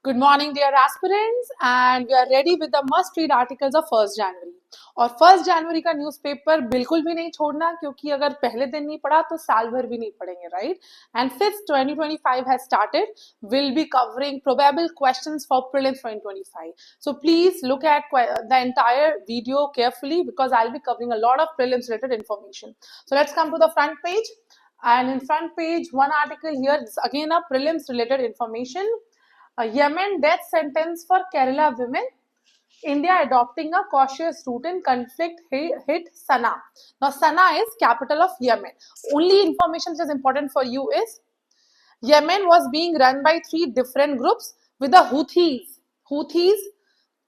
Good morning, dear aspirants, and we are ready with the must-read articles of 1st January. और 1st January का newspaper बिल्कुल भी नहीं छोड़ना, क्योंकि अगर पहले दिन नहीं पढ़ा तो साल भर भी नहीं पढ़ेंगे, right? And since 2025 has started, we'll be covering probable questions for prelims 2025. So please look at the entire video carefully because I'll be covering a lot of prelims related information. So let's come to the front page. And in front page, one article here is again a prelims related information. A Yemen death sentence for Kerala women. India adopting a cautious route in conflict hit Sana'a. Now, Sana'a is capital of Yemen. Only information that is important for you is Yemen was being run by 3 different groups with the Houthis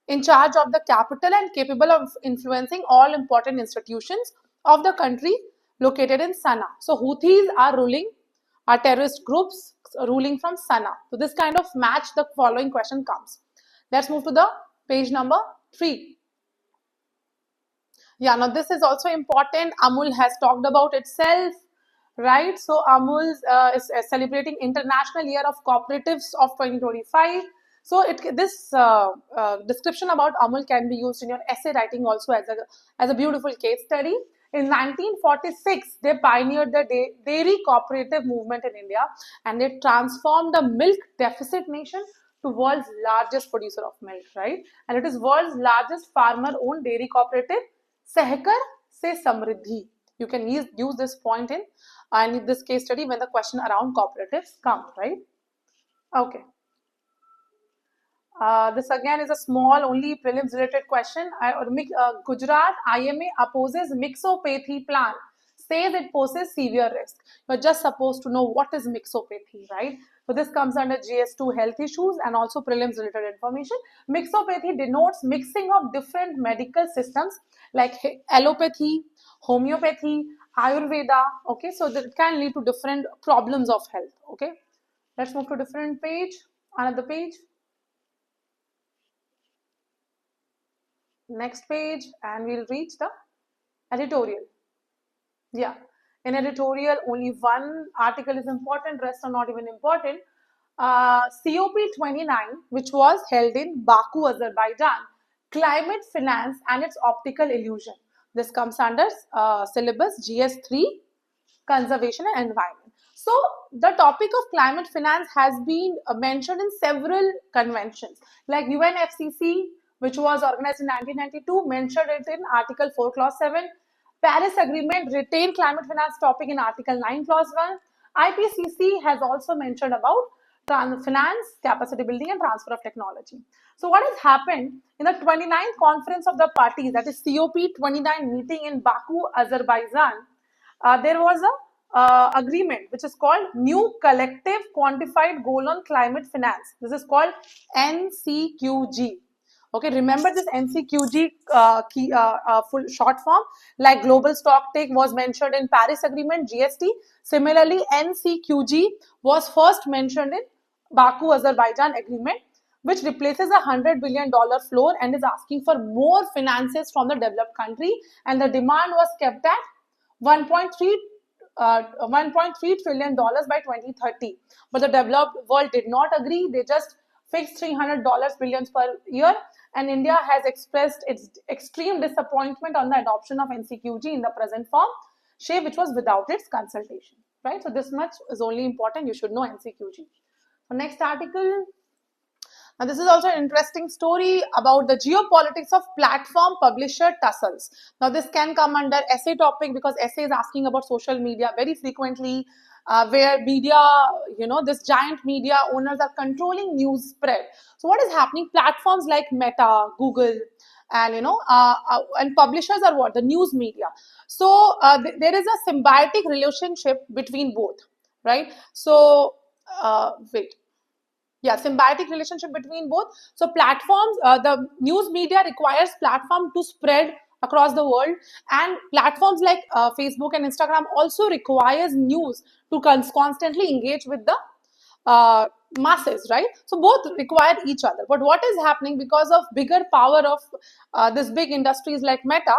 in charge of the capital and capable of influencing all important institutions of the country located in Sana'a. So, Houthis are terrorist groups ruling from Sana'a. So this kind of match, the following question comes. Let's move to the page number 3. Yeah, now this is also important. Amul has talked about itself, right? So Amul is celebrating International Year of Cooperatives of 2025. So this description about Amul can be used in your essay writing also as a beautiful case study. In 1946, they pioneered the dairy cooperative movement in India, and they transformed the milk deficit nation to world's largest producer of milk, right? And it is world's largest farmer-owned dairy cooperative, Sehkar Se Samriddhi. You can use this point in this case study when the question around cooperatives come, right? Okay. This again is a small, only prelims related question. Gujarat IMA opposes mixopathy plan, says it poses severe risk. You're just supposed to know what is mixopathy, right? So this comes under GS2 health issues and also prelims related information. Mixopathy denotes mixing of different medical systems like allopathy, homeopathy, Ayurveda. Okay, so that can lead to different problems of health. Okay, let's move to different page, another page. Next page, and we'll reach the editorial. Yeah, in editorial only one article is important, rest are not even important. COP29, which was held in Baku, Azerbaijan, climate finance and its optical illusion. This comes under syllabus GS3, conservation and environment. So the topic of climate finance has been mentioned in several conventions like UNFCCC, which was organized in 1992, mentioned it in Article 4, Clause 7. Paris Agreement retained climate finance topic in Article 9, Clause 1. IPCC has also mentioned about finance, capacity building and transfer of technology. So what has happened in the 29th conference of the parties, that is COP29 meeting in Baku, Azerbaijan, there was a agreement which is called New Collective Quantified Goal on Climate Finance. This is called NCQG. Okay, remember this NCQG full short form, like global stocktake was mentioned in Paris Agreement, GST. Similarly, NCQG was first mentioned in Baku, Azerbaijan Agreement, which replaces a $100 billion floor and is asking for more finances from the developed country, and the demand was kept at $1.3 trillion by 2030. But the developed world did not agree. They just fixed $300 billion per year, and India has expressed its extreme disappointment on the adoption of NCQG in the present form, shape, which was without its consultation, right? So this much is only important. You should know NCQG. So next article. Now this is also an interesting story about the geopolitics of platform publisher tussles. Now this can come under essay topic because essay is asking about social media very frequently, where media, this giant media owners are controlling news spread. So what is happening? Platforms like Meta, Google, and and publishers are what? The news media. So there is a symbiotic relationship between both, right? So symbiotic relationship between both. So platforms, the news media requires platform to spread across the world, and platforms like Facebook and Instagram also requires news to constantly engage with the masses, right? So both require each other. But what is happening because of bigger power of this big industries like Meta,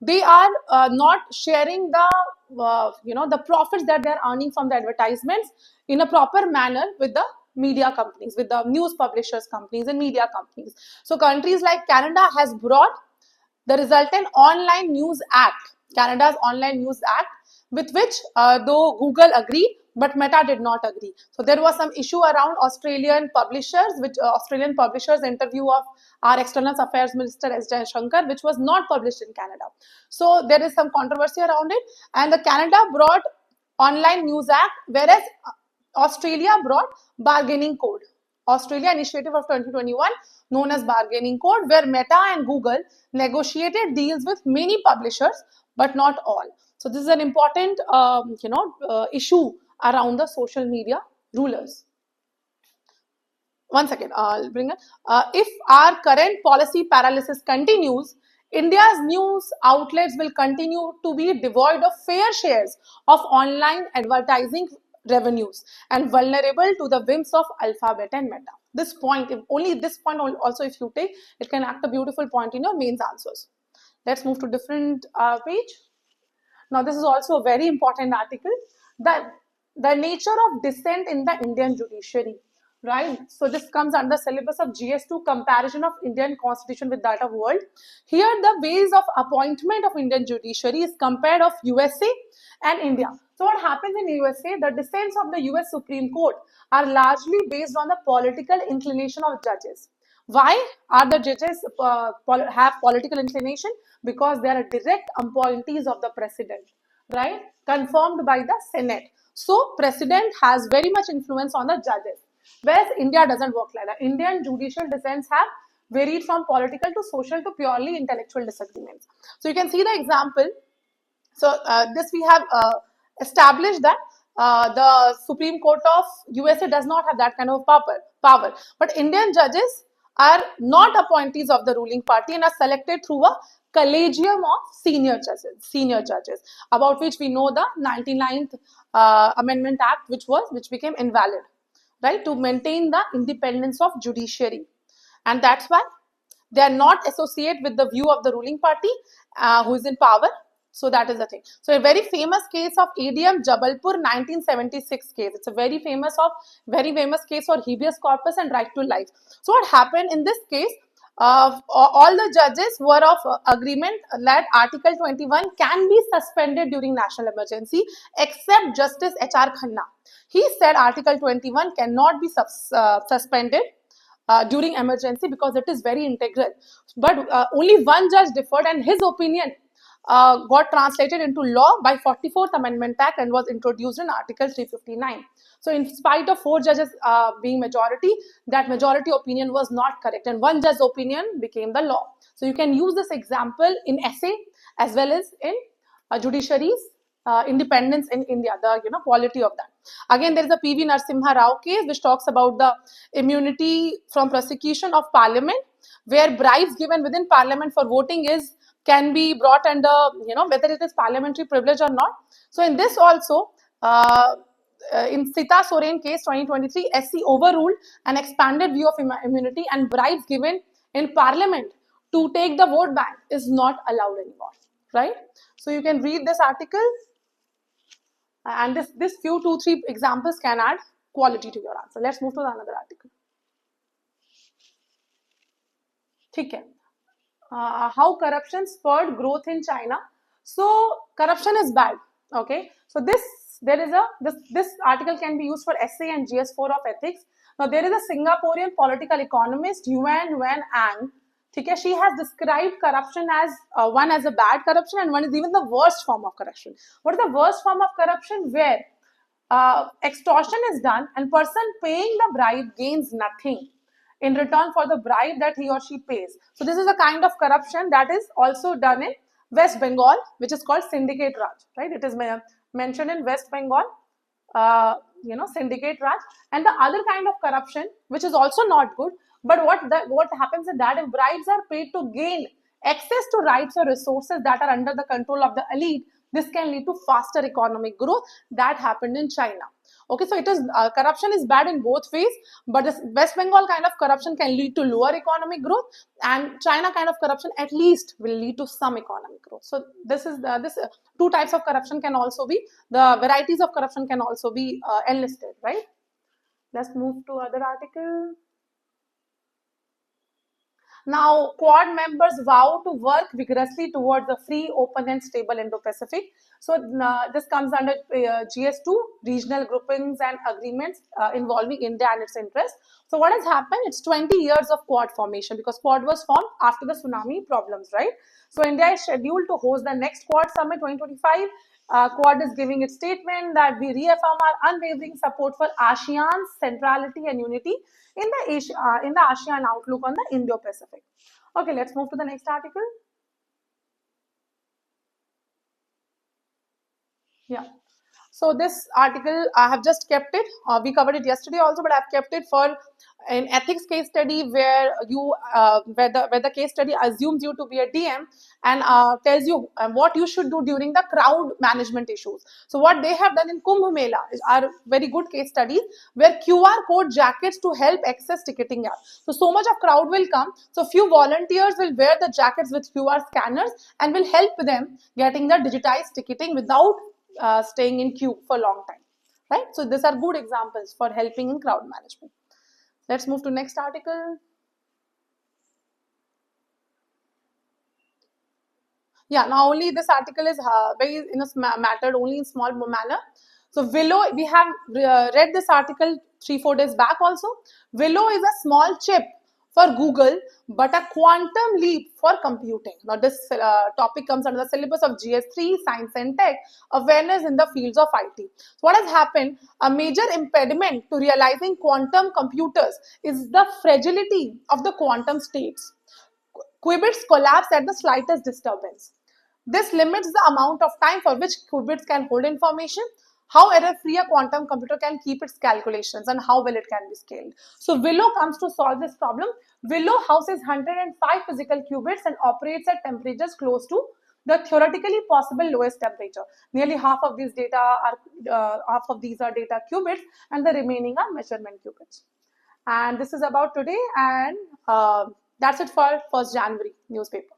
they are not sharing the the profits that they are earning from the advertisements in a proper manner with the media companies, with the news publishers companies and media companies. So countries like Canada has brought the resultant Online News Act, Canada's Online News Act, with which though Google agreed, but Meta did not agree. So there was some issue around Australian publishers, which Australian publishers interview of our External Affairs Minister S. Jaishankar, which was not published in Canada. So there is some controversy around it, and the Canada brought Online News Act, whereas Australia brought Bargaining Code. Australia initiative of 2021 known as Bargaining Code, where Meta and Google negotiated deals with many publishers, but not all. So this is an important issue around the social media rulers. One second, I'll bring it. If our current policy paralysis continues, India's news outlets will continue to be devoid of fair shares of online advertising revenues and vulnerable to the whims of Alphabet and Meta. This point, if only this point also if you take, it can act a beautiful point in your mains answers. Let's move to different page. Now this is also a very important article, that the nature of dissent in the Indian judiciary. Right, so this comes under syllabus of GS2, comparison of Indian constitution with that of world. Here the ways of appointment of Indian judiciary is compared of USA and India. So what happens in USA, the dissents of the US Supreme Court are largely based on the political inclination of judges. Why are the judges have political inclination? Because they are direct appointees of the president, right, confirmed by the Senate. So president has very much influence on the judges. Whereas India doesn't work like that. Indian judicial dissents have varied from political to social to purely intellectual disagreements. So you can see the example. So this we have established that the Supreme Court of USA does not have that kind of power. But Indian judges are not appointees of the ruling party and are selected through a collegium of senior judges, about which we know the 99th Amendment Act, which became invalid. Right, to maintain the independence of judiciary, and that's why they are not associated with the view of the ruling party who is in power. So that is the thing. So a very famous case of ADM Jabalpur 1976 case. It's a very famous case for habeas corpus and right to life. So what happened in this case? All the judges were of agreement that Article 21 can be suspended during national emergency, except Justice H.R. Khanna. He said Article 21 cannot be suspended during emergency because it is very integral. But only one judge differed, and his opinion got translated into law by 44th Amendment Act and was introduced in Article 359. So in spite of 4 judges being majority, that majority opinion was not correct, and one judge's opinion became the law. So you can use this example in essay as well as in judiciary's independence in India, the quality of that. Again, there is a P.V. Narasimha Rao case which talks about the immunity from prosecution of parliament, where bribes given within parliament for voting can be brought under, whether it is parliamentary privilege or not. So in this also, in Sita Soren case 2023, SC overruled an expanded view of immunity, and bribes given in parliament to take the vote bank is not allowed anymore, right? So you can read this article, and this few 2-3 examples can add quality to your answer. Let's move to another article. Okay. How corruption spurred growth in China. So corruption is bad. Okay. So this article can be used for essay and GS4 of ethics. Now there is a Singaporean political economist Yuan Ang. Okay, she has described corruption as one as a bad corruption, and one is even the worst form of corruption. What is the worst form of corruption? Where extortion is done and person paying the bribe gains nothing in return for the bribe that he or she pays. So this is a kind of corruption that is also done in West Bengal, which is called Syndicate Raj, right? It is mentioned in West Bengal, Syndicate Raj. And the other kind of corruption, which is also not good, but what happens is that if bribes are paid to gain access to rights or resources that are under the control of the elite, this can lead to faster economic growth. That happened in China. Okay, so it is corruption is bad in both ways, but this West Bengal kind of corruption can lead to lower economic growth, and China kind of corruption at least will lead to some economic growth. So this is two types of corruption can also be, the varieties of corruption can also be enlisted, right? Let's move to other article. Now, Quad members vow to work vigorously towards a free, open and stable Indo-Pacific. So, this comes under GS2, regional groupings and agreements involving India and its interests. So, what has happened? It's 20 years of Quad formation, because Quad was formed after the tsunami problems, right? So, India is scheduled to host the next Quad Summit 2025. Quad is giving its statement that we reaffirm our unwavering support for ASEAN's centrality and unity in the ASEAN outlook on the Indo-Pacific. Okay, let's move to the next article. Yeah. So this article, I have just kept it. We covered it yesterday also, but I've kept it for an ethics case study where you where the case study assumes you to be a DM and tells you what you should do during the crowd management issues. So what they have done in Kumbh Mela are very good case studies where QR code jackets to help access ticketing app. So much of crowd will come. So few volunteers will wear the jackets with QR scanners and will help them getting the digitized ticketing without staying in queue for a long time, right? So these are good examples for helping in crowd management. Let's move to next article. Yeah, now only this article is very mattered only in small manner. So 𝙦, we have read this article 3-4 days back also. 𝙦 is a small chip for Google, but a quantum leap for computing. Now this topic comes under the syllabus of GS3, Science and Tech, awareness in the fields of IT. So what has happened? A major impediment to realizing quantum computers is the fragility of the quantum states. Qubits collapse at the slightest disturbance. This limits the amount of time for which qubits can hold information, how error-free a quantum computer can keep its calculations, and how well it can be scaled. So 𝙦 comes to solve this problem. 𝙦 houses 105 physical qubits and operates at temperatures close to the theoretically possible lowest temperature. Nearly half of these are data qubits, and the remaining are measurement qubits. And this is about today, and that's it for 1st January newspaper.